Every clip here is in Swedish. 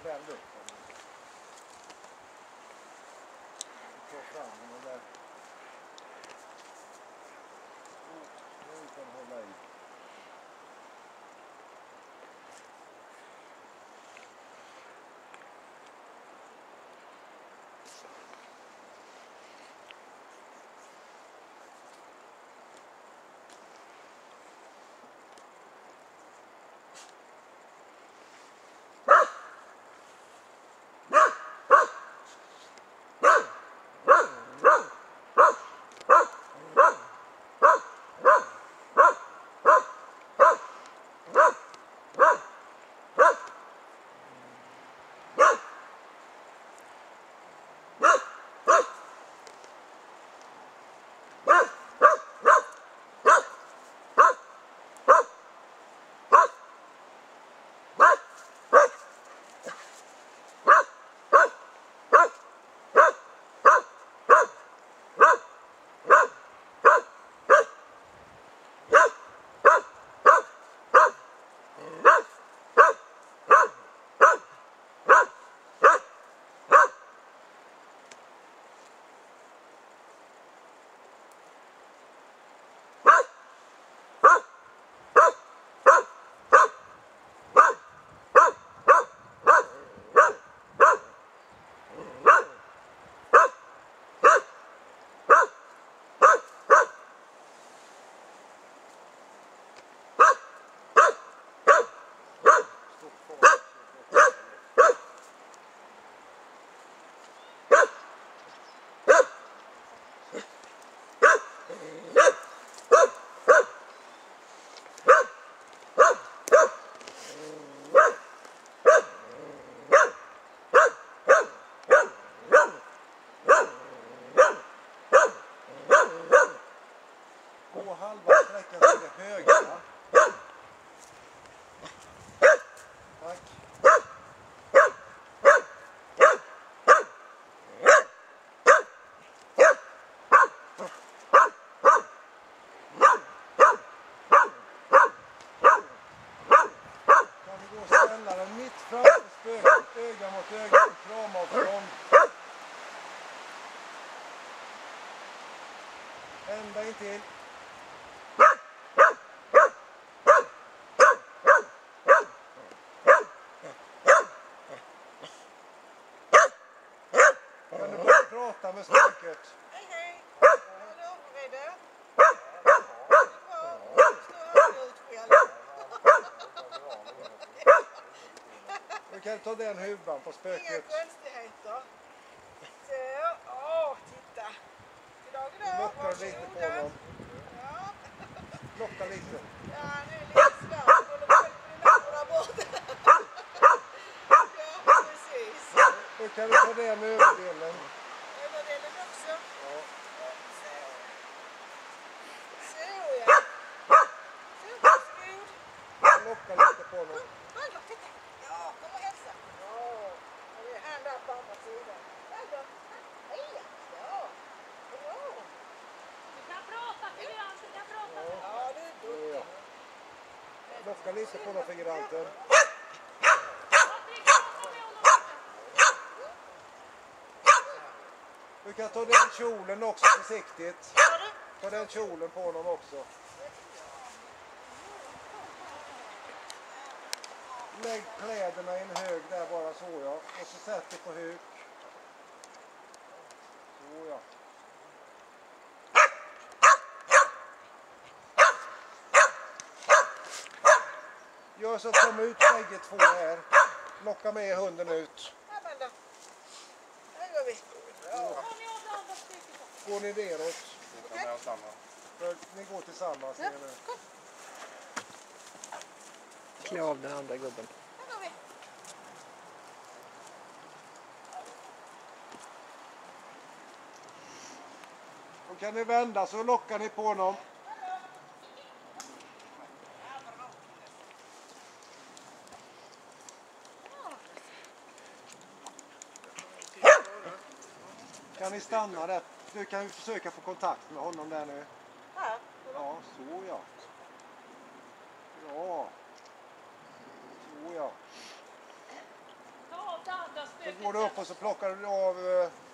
vänd upp den. Ta fram den där. Nu kan hålla i. Halva sträckan till höger. Tack. Kan vi gå och ställa den mitt framför spöket, öga mot öga, kramavstånd. Ända intill. Kan du börja prata med spöket? Hej hej! Hallå, är det? Du kan ta den huvan på spöket. Inga konstigheter. Så, titta. Goddag, Locka lite på honom. Ja. Locka lite. Ja, nu är det lite svårt. Jag håller på där borta. Ja, precis. Nu kan vi ta den överdelen. Överdelen också. Ja. Så ja. Så, varsågod. Locka lite på honom. Vagner, titta. Ja, kom och hälsa. Ja, och det är han där på andra sidan. Vagner, hej. Ja, bra. Du kan prata, figuranten, du kan prata. Ja, du är duktig. Locka lite på honom, figuranten. Du kan ta den kjolen också försiktigt. Ta den kjolen på honom också. Lägg kläderna i en hög där bara, så ja. Och så sätt dig på huk. Så ja. Gör så att de ut bägge två här. Locka med hunden ut. Amanda. Här går vi. Bra. Går ni neråt? Okej. För ni går tillsammans. Ja, nu. kom. Klä av den andra gubben. Här går vi. Då kan ni vända så lockar ni på honom. Kan ni stanna där? Du kan försöka få kontakt med honom där nu. Här. Ja, så ja. Bra. Så ja. Ta av går du upp och så plockar du av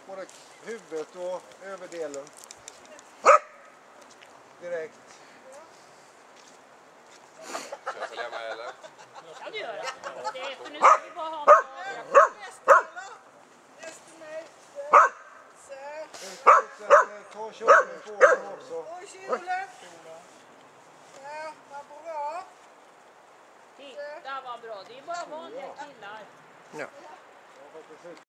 både huvudet och överdelen. Direkt. Ska jag följa med eller? Ja, det gör jag. För nu ska vi bara ha en Ta kjolen på den också. Och kjolen. Ja, vad bra. Titta vad bra. Det är bara vanliga killar. Ja.